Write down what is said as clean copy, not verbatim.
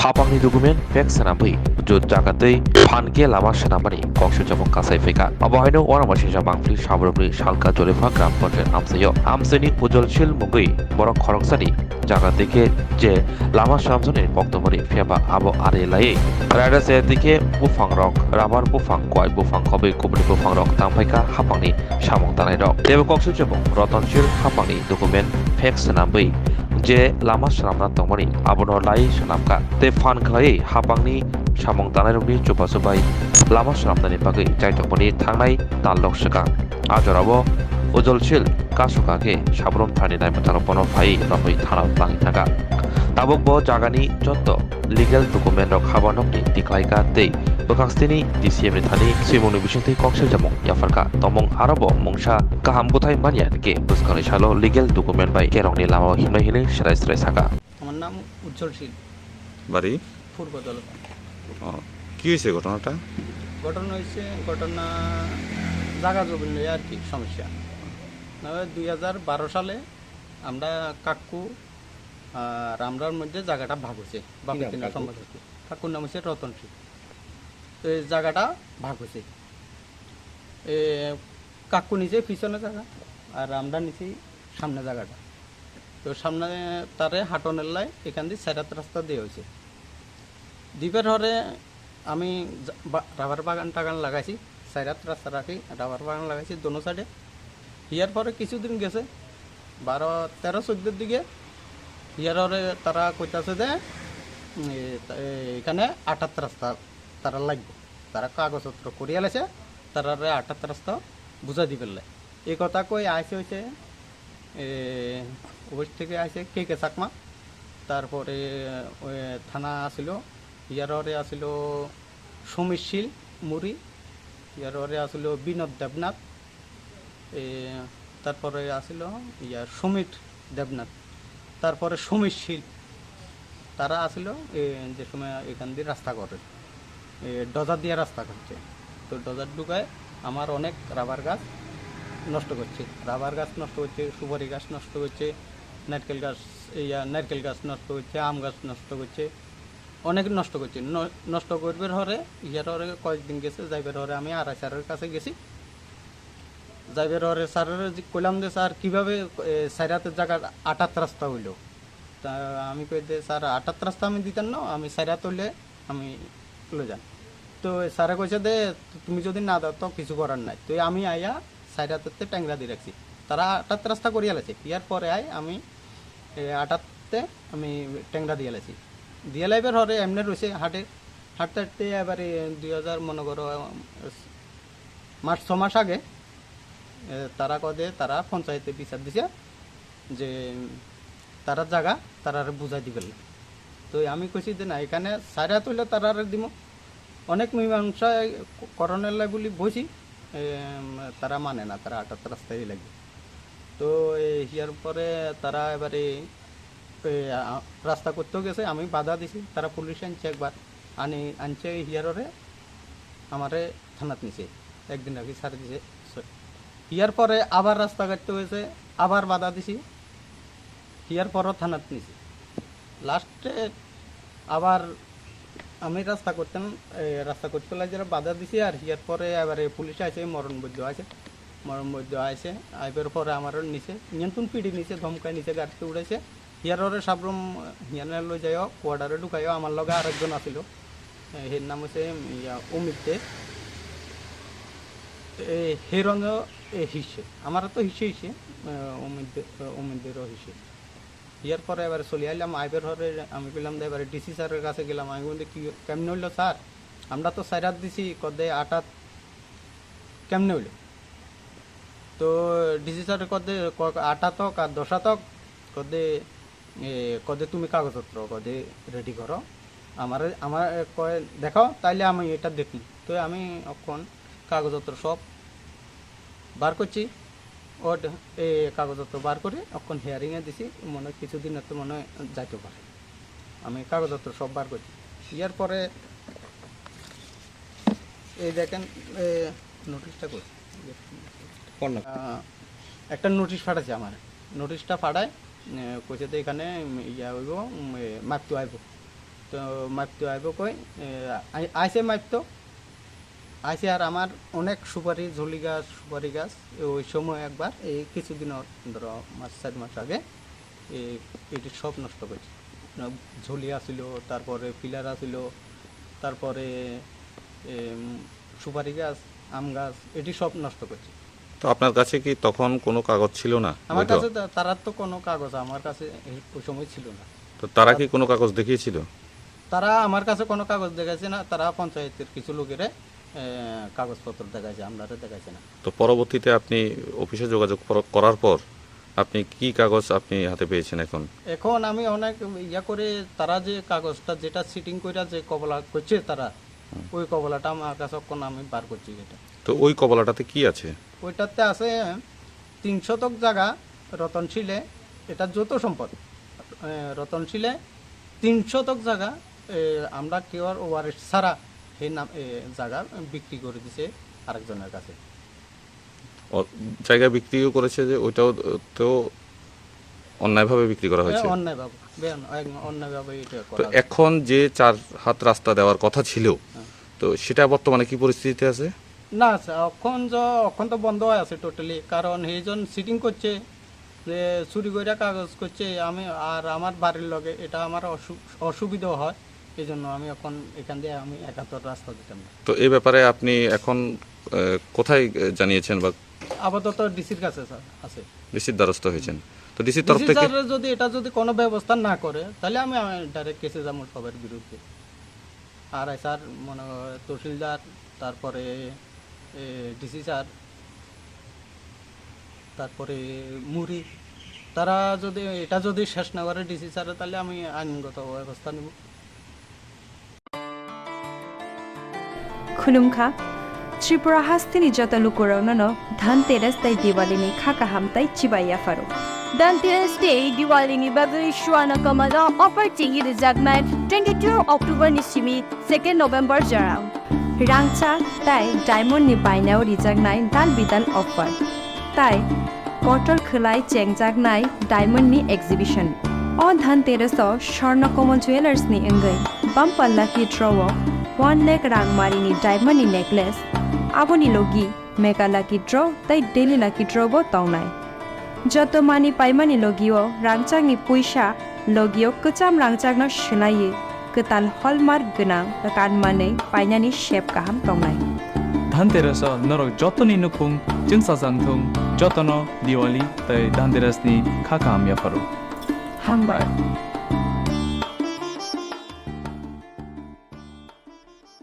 Haphangni dokumen fake Swnamwi jut jagatei Haphangni Lama Swnamwi kongshu jabong kasai feka abahaino onamasing bangfli sabrobri salka jolefa gram panchayat আমসাইও আমসাইনি উজ্জ্বলশীল মুগৈ বড় খরকসানি জায়গা থেকে যে লামা সামজনের বক্তব্যে ফেবা আবো আরে লাই রাইডার দিকে বুফাং রক রাবার বুফাং কয় বুফাং খবে কুবনি বুফাং রক তাংফাইকা Haphangni সামং তানাই রক দেব কংসু জবং রতনশীল Haphangni dokumen fake Swnamwi যে লামা সামনা তমরি আবনো লাই সামকা তে ফান খাই Haphangni সামং তানাই রকনি চুপা চুপাই লামা সামনানি বাগৈ চাইতকমনি থাংনাই তালক সকা আজরাবো উজ্জ্বলশীল কাসুকাকে সাবরম থানি নাইমতানো বনো ফাই রহই থানা লাঙি থাকা তাবক ব জাগানি যত লিগেল ডকুমেন্ট রক হাবানকনি তিক্লাইকা তেই বকাংস্তিনি ডিসিএম নি থানি Swnamwi বিসংতি কংসেল জামং ইয়াফারকা তমং আরব মংসা কাহাম বুথাই মানিয়ানকে বুসকানি সালো লিগেল ডকুমেন্ট বাই কেরংনি লামা হিমনাই হিলে সেরাই সেরাই থাকা আমার নাম উজ্জ্বলশীল বাড়ি পূর্বদল। কি হয়েছে ঘটনাটা? ঘটনা জায়গা জমি নিয়ে আর কি সমস্যা। 2012 সালে আমরা কাকু আর আমরার মধ্যে জায়গাটা ভাগ হয়েছে। কাকুর নাম হচ্ছে রতনশীল। তো এই জায়গাটা ভাগ হয়েছে, কাকু নিচে পিছনে জায়গা আর আমরা নিচে সামনে জায়গাটা। তো সামনে তারে হাটনের লাই এখান দিয়ে সাইরাত রাস্তা দিয়ে হয়েছে। দ্বীপের হরে আমি রাবার বাগান টাগান লাগাইছি, সাইরাত রাস্তা রাখি রাবার বাগান লাগাইছি দোনো সাইডে। ইয়ার পরে কিছুদিন গেছে 12, 13, 14 দিকে ইয়ার হরে তারা কইতাছে যে এখানে 88 রাস্তা তারা লাগবে, তারা কাগজপত্র করিয়া লাইছে, তারা 88 রাস্তা বুঝা দি ফেললে। এই কথা কই আইসে হয়েছে অফিস থেকে আইসে কে চাকমা, তারপরে থানা আসিল, ইয়ারে আসিল সমীরশীল মুড়ি, ইয়ারে আসিল বিনোদ দেবনাথ, তারপরে আসিল সমীর দেবনাথ, তারপরে সমীরশীল। তারা আসিল যে সময় এখান দিয়ে রাস্তা করে ডজার দিয়ে রাস্তা করছে। তো ডজার ঢুকায় আমার অনেক রাবার গাছ নষ্ট করছে, সুপারি গাছ নষ্ট করছে, নারকেল গাছ নষ্ট করছে, আম গাছ নষ্ট করছে, অনেক নষ্ট করছে। নষ্ট করবার হরে ইয়ার হরে কয়েকদিন গেছে, যাইবার হরে আমি আড়াই স্যারের কাছে গেছি। যাইবার হরে স্যারের কইলাম যে স্যার কীভাবে সাইরাতের জায়গা 88 রাস্তা হইল। তা আমি কই যে স্যার 88 রাস্তা আমি দিতেন না, আমি সাইরাত হইলে আমি চলে যান। তো স্যারে কইছে যে তুমি যদি না দাও তো কিছু করার নাই। তো আমি আইয়া সাইরাতে ট্যাংরা দিয়ে রাখছি, তারা 88 রাস্তা করিয়া লাইছে। ইয়ার পরে আমি 88তে আমি ট্যাংরা দিয়ে লাইছি। দিয়ে লাইবার হরে এমনি রয়েছে হাটতে হাঁটতে এবারে 2000 মনে করো 6 মাস আগে তারা কদে তারা পঞ্চায়েতে বিচার দিছে যে তারা জায়গা তারা বুঝাই দিবে। তো আমি কইছি যে না এখানে সাইরা তুলে তারা দিব, অনেক মীমাংসা করণের লাই বলি বইছি, তারা মানে না, তারা 88 রাস্তায় লাগবে। তো ইয়ার পরে তারা এবারে রাস্তা করতেও গেছে, আমি বাধা দিছি, তারা পুলিশ আনছে, একবার আনছে হিয়ারে আমারে থানাত নিছে, একদিন আগে ছাড়ে দিছে। ইয়ার পরে আবার রাস্তা কাটতে হয়েছে, আবার বাধা দিছি, ইয়ার পরও থানাত নিছি। লাস্টে আবার আমি রাস্তা করতে লাগে বাধা দিছি। আর ইয়ার পরে এবারে পুলিশ আছে, মরণ বৈদ্য আছে, আইবার পরে আমার নিচে নিয়ন্ত্রণ পিড়ি নিচে ধমকায় নিচে গাড়িতে উড়াইছে। ইয়ারে সাবরম হিয়ানে লই যাইও কোয়ার্ডারে ঢুকাইও। আমার লগে আরেকজন আছিল, এর নাম হচ্ছে অমিতে, হেরঞ্জ হিসে, আমার তো হিসে অমিতেরও হিসে। ইয়ার পরে এবারে চলে আইলাম আইবার হরে। আমি বললাম যে এবারে ডিসি স্যারের কাছে গেলাম। আমি বলি কি কেমনে হইলো স্যার, আমরা তো সাইরাত দিছি, কদে 88 কেমনে হইলো? তো ডিসি স্যারের কদে 88 আর 10 কদে তুমি কাগজপত্র কদে রেডি করো, আমার কয় দেখাও, তাইলে আমি এটা দেখি। তো আমি এখন কাগজপত্র সব বার করছি, ওর কাগজপত্র বার করে এখন হিয়ারিংয়ে দিছি, মনে হয় কিছুদিন তো মনে হয় যাইতে পারে। আমি কাগজপত্র সব বার করছি। ইয়ার পরে এই দেখেন নোটিশটা করি, একটা নোটিশ পাঠাচ্ছে আমার। নোটিশটা পাঠায় কইছে তো এখানে ইয়া হইব মাপতে আইব। তো মাপতে আইব কই আইসে মাপতো আইসে আর আমার অনেক সুপারি ঝুলি গাছ সুপারি গাছ ওই সময় একবার এই কিছুদিন ধরো 4 মাস আগে এটি সব নষ্ট করেছে ঝুলি আসিল তারপরে পিলার আসিল তারপরে সুপারি গাছ আম গাছ এটি সব নষ্ট করছে তো আপনার কাছে কি তখন কোনো কাগজ ছিল না? আমার কাছে তারার তো কোনো কাগজ আমার কাছে ওই সময় ছিল না। তো তারা কি কোনো কাগজ দেখিয়েছিল? তারা আমার কাছে কোনো কাগজ দেখাইছে না, তারা পঞ্চায়েতের কিছু লোকের কাগজপত্র দেখাইছে, আমরা দেখাইছে না। তো পরবর্তীতে আপনি অফিসে যোগাযোগ করার পর আপনি কি কাগজ আপনি হাতে পেয়েছেন এখন? এখন আমি অনেক ইয়া করে তারা যে কাগজটা যেটা সিটিং কইরা যে কবলা করছে তারা ওই কবলাটা আমার কাছে এখন আমি বার করছি এটা। তো ওই কবলাটাতে কি আছে? ওইটাতে আছে 3 শতক জায়গা রতনশীলে, এটা যত সম্পদ রতনশীলে 3 শতক জায়গা আমরা কেউ আর ওয়ারিশ ছাড়া এই নাম জায়গা বিক্রি করে দিছে আরেকজনের কাছে। জায়গা বিক্রিও করেছে যে ওইটাও তো অন্যায়ভাবে বিক্রি করা হয়েছে? অন্যায়ভাবে এটা তো করা। এখন যে 4 হাত রাস্তা দেওয়ার কথা ছিল তো সেটা বর্তমানে কি পরিস্থিতিতে আছে? না এখন তো বন্ধ হয়ে আছে টোটালি, কারণ এইজন সিটিং করছে যে চুরি করে কাগজ করছে। আমি আর আমার বাড়ির লগে এটা আমার অসুবিধা হয়, এই জন্য আমি এখন এখান দিয়ে আমি একান্তর রাস্তা দিতাম না। তো এই ব্যাপারে আপনি এখন কোথায় জানিয়েছেন বা? আপাতত ডিসির কাছে আছে। ডিসির দ্বারস্থ হয়েছেন? তো ডিসির তরফ থেকে যদি এটা যদি কোনো ব্যবস্থা না করে তাহলে আমি ডাইরেক্ট কেসে যাবো সবার বিরুদ্ধে। আর স্যার মনে হয় তহসিলদার, তারপরে ডিসি স্যার, তারপরে মুড়ি, তারা যদি এটা যদি শেষ না করে ডিসি স্যার, তাহলে আমি আইনগত ব্যবস্থা নেব। खुलुमखा त्रिपुरा हास्तिनि जता लुकुराउनो धनतेरस ताई दिवालीनि खाका हामताई चिबाइया फारो धनतेरस डे दिवालीनि बागै सुवाना कमला अफर टिगी रिजागनाय 22 अक्टोबर निसिमी 2 नोभेम्बर जरां रांचा ताई डायमंड नि बायनाव रिजागनाय दान बिदान अफर ताई कटर खलाय चेंगजागनाय डायमंड नि एक्जिबिशन अ धनतेरस स्वर्ण कमल ज्वेलर्स नि अंगै बमपल्ला की ड्रॉ 1 लाख रांगमारिनि डायमंड नेकलेस आबोनि लोगी मेगा लाकी ड्र ताई डेली लाकी ड्र बो तौनाय जत मानि पाइमानि लोगियो रांचांनि पैसा लोगियो कचाम रांचांनो सोलायो कताल हलमार्क गोनां कानमानै पाइनानि शेप गाहाम तौनाय धनतेरस नरक जतनि नुफुं जोंसा जांथुं जतन दिवाली ताई धनतेरसनि खाका हामया फारो हामबाय।